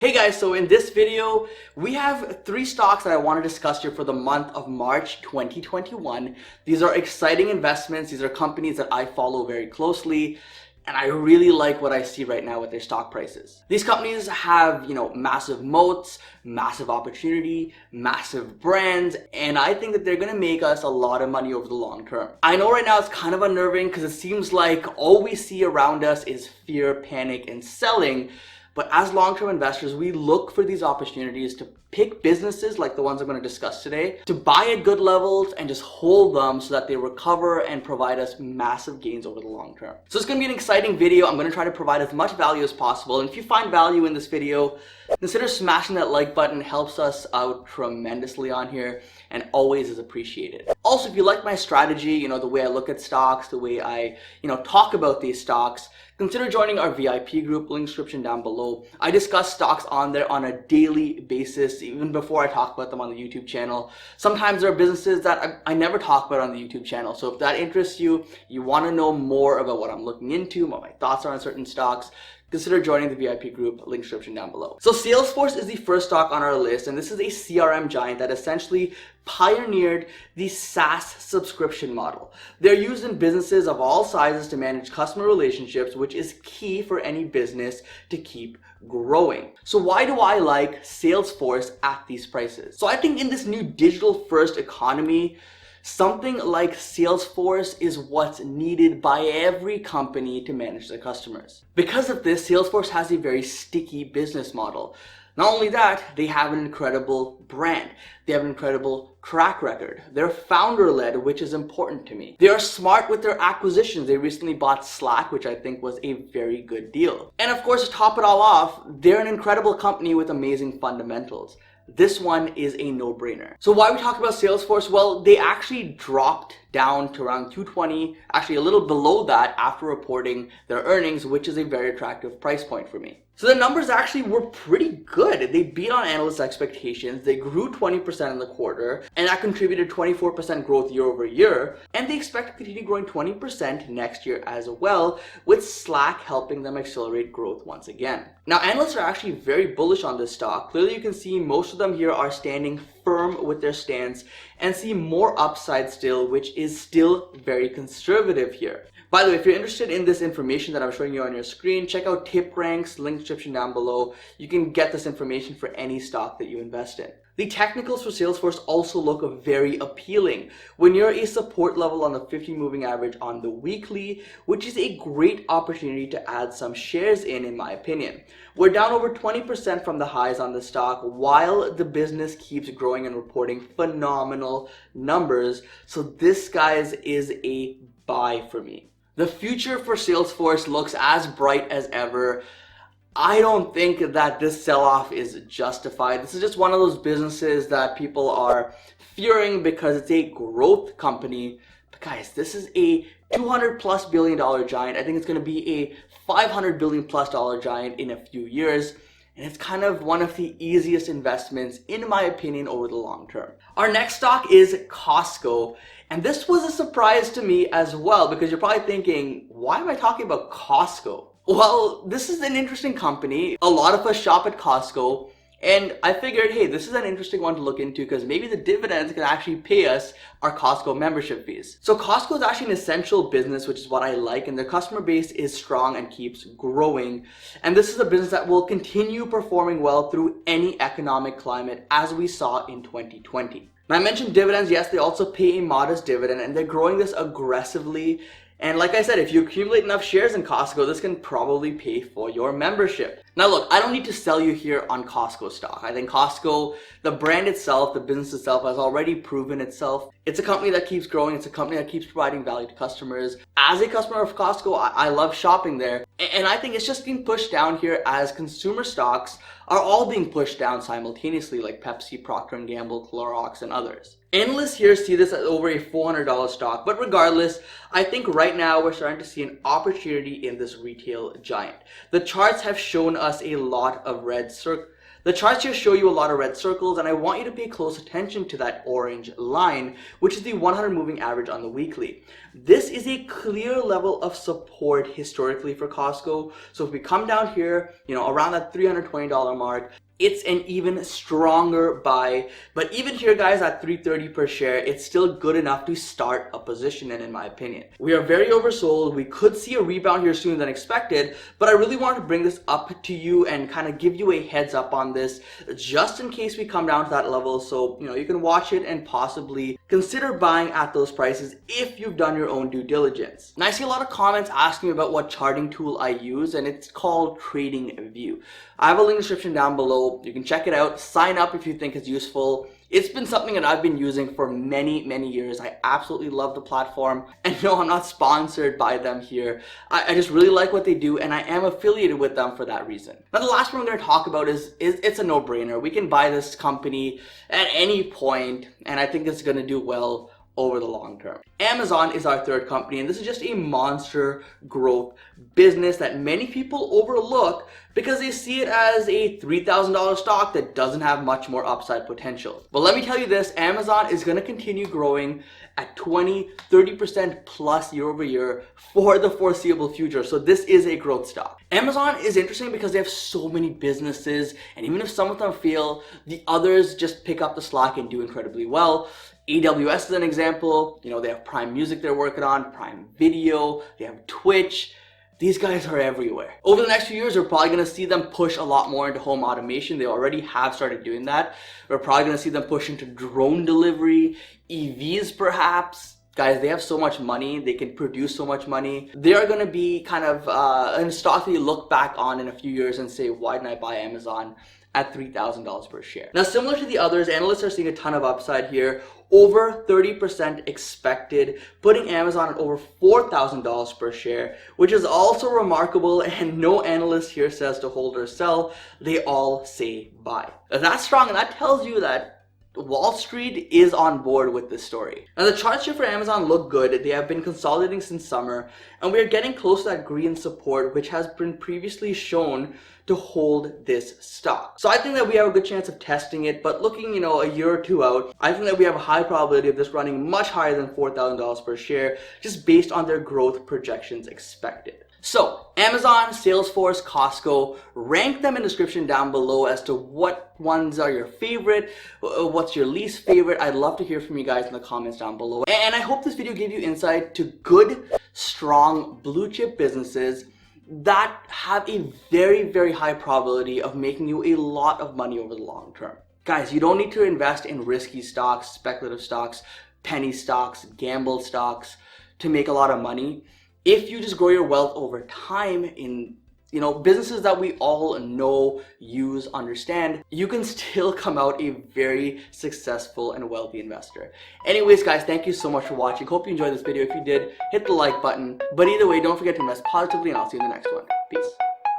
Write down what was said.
Hey guys, so in this video, we have 3 stocks that I want to discuss here for the month of March 2021. These are exciting investments. These are companies that I follow very closely, and I really like what I see right now with their stock prices. These companies have, massive moats, massive opportunity, massive brands, and I think that they're going to make us a lot of money over the long term. I know right now it's kind of unnerving because it seems like all we see around us is fear, panic, and selling. But as long-term investors, we look for these opportunities to pick businesses like the ones I'm going to discuss today, to buy at good levels and just hold them so that they recover and provide us massive gains over the long term. So it's going to be an exciting video. I'm going to try to provide as much value as possible. And if you find value in this video, consider smashing that like button. It helps us out tremendously on here and always is appreciated. Also, if you like my strategy, the way I look at stocks, the way I, talk about these stocks, consider joining our VIP group, link description down below. I discuss stocks on there on a daily basis, even before I talk about them on the YouTube channel. Sometimes there are businesses that I never talk about on the YouTube channel. So if that interests you, you want to know more about what I'm looking into, what my thoughts are on certain stocks, consider joining the VIP group, link description down below. So Salesforce is the first stock on our list, and this is a CRM giant that essentially pioneered the SaaS subscription model. They're used in businesses of all sizes to manage customer relationships, which is key for any business to keep growing. So why do I like Salesforce at these prices? So I think in this new digital first economy, something like Salesforce is what's needed by every company to manage their customers. Because of this, Salesforce has a very sticky business model. Not only that, they have an incredible brand. They have an incredible track record. They're founder-led, which is important to me. They are smart with their acquisitions. They recently bought Slack, which I think was a very good deal. And of course, to top it all off, they're an incredible company with amazing fundamentals. This one is a no-brainer. So why are we talking about Salesforce? Well, they actually dropped down to around 220, actually a little below that after reporting their earnings, which is a very attractive price point for me. So the numbers actually were pretty good. They beat on analyst expectations. They grew 20% in the quarter, and that contributed 24% growth year over year. And they expect to continue growing 20% next year as well, with Slack helping them accelerate growth once again. Now, analysts are actually very bullish on this stock. Clearly, you can see most of them here are standing firm with their stance and see more upside still, which is still very conservative here. By the way, if you're interested in this information that I'm showing you on your screen, check out Tip Ranks, link description down below. You can get this information for any stock that you invest in. The technicals for Salesforce also look very appealing. When you're a support level on the 50 moving average on the weekly, which is a great opportunity to add some shares in my opinion. We're down over 20% from the highs on the stock while the business keeps growing and reporting phenomenal numbers. So this, guys, is a buy for me. The future for Salesforce looks as bright as ever. I don't think that this sell-off is justified. This is just one of those businesses that people are fearing because it's a growth company. But guys, this is a $200+ billion giant. I think it's going to be a $500 billion+ giant in a few years. And it's kind of one of the easiest investments, in my opinion, over the long term. Our next stock is Costco. And this was a surprise to me as well, because you're probably thinking, why am I talking about Costco? Well, this is an interesting company. A lot of us shop at Costco. And I figured, hey, this is an interesting one to look into because maybe the dividends can actually pay us our Costco membership fees. So Costco is actually an essential business, which is what I like, and their customer base is strong and keeps growing. And this is a business that will continue performing well through any economic climate, as we saw in 2020. Now, I mentioned dividends. Yes, they also pay a modest dividend, and they're growing this aggressively. And like I said, if you accumulate enough shares in Costco, this can probably pay for your membership. Now look, I don't need to sell you here on Costco stock. I think Costco, the brand itself, the business itself has already proven itself. It's a company that keeps growing. It's a company that keeps providing value to customers. As a customer of Costco, I love shopping there. And I think it's just being pushed down here as consumer stocks are all being pushed down simultaneously, like Pepsi, Procter & Gamble, Clorox, and others. Analysts here see this as over a $400 stock, but regardless, I think right now we're starting to see an opportunity in this retail giant. The charts have shown us a lot of red circles. The charts here show you a lot of red circles, and I want you to pay close attention to that orange line, which is the 100 moving average on the weekly. This is a clear level of support historically for Costco. So if we come down here, around that $320 mark, it's an even stronger buy. But even here, guys, at $3.30 per share, it's still good enough to start a position in my opinion. We are very oversold. We could see a rebound here sooner than expected, but I really wanted to bring this up to you and kind of give you a heads up on this just in case we come down to that level. So, you can watch it and possibly consider buying at those prices if you've done your own due diligence. And I see a lot of comments asking me about what charting tool I use, and it's called TradingView. I have a link in the description down below. You can check it out. Sign up if you think it's useful. It's been something that I've been using for many, many years. I absolutely love the platform. And no, I'm not sponsored by them here. I just really like what they do, and I am affiliated with them for that reason. Now, the last one I'm going to talk about is it's a no-brainer. We can buy this company at any point, and I think it's going to do well over the long term. Amazon is our third company, and this is just a monster growth business that many people overlook because they see it as a $3,000 stock that doesn't have much more upside potential. But let me tell you this, Amazon is going to continue growing at 20-30% plus year over year for the foreseeable future. So this is a growth stock. Amazon is interesting because they have so many businesses, and even if some of them fail, the others just pick up the slack and do incredibly well. AWS is an example. They have Prime Music they're working on, Prime Video, they have Twitch. These guys are everywhere. Over the next few years, we're probably going to see them push a lot more into home automation. They already have started doing that. We're probably going to see them push into drone delivery, EVs perhaps. Guys, they have so much money. They can produce so much money. They are going to be kind of a stock that you look back on in a few years and say, why didn't I buy Amazon at $3,000 per share? Now, similar to the others, analysts are seeing a ton of upside here. Over 30% expected, putting Amazon at over $4,000 per share, which is also remarkable, and no analyst here says to hold or sell. They all say buy. That's strong, and that tells you that Wall Street is on board with this story. Now, the charts here for Amazon look good. They have been consolidating since summer, and we are getting close to that green support, which has been previously shown to hold this stock. So I think that we have a good chance of testing it, but looking, a year or two out, I think that we have a high probability of this running much higher than $4,000 per share, just based on their growth projections expected. So, Amazon, Salesforce, Costco, rank them in the description down below as to what ones are your favorite, what's your least favorite. I'd love to hear from you guys in the comments down below. And I hope this video gave you insight to good, strong, blue chip businesses that have a very, very high probability of making you a lot of money over the long term. Guys, you don't need to invest in risky stocks, speculative stocks, penny stocks, gamble stocks to make a lot of money. If you just grow your wealth over time in businesses that we all know, use, understand, you can still come out a very successful and wealthy investor. Anyways, guys, thank you so much for watching. Hope you enjoyed this video. If you did, hit the like button. But either way, don't forget to invest positively, and I'll see you in the next one. Peace.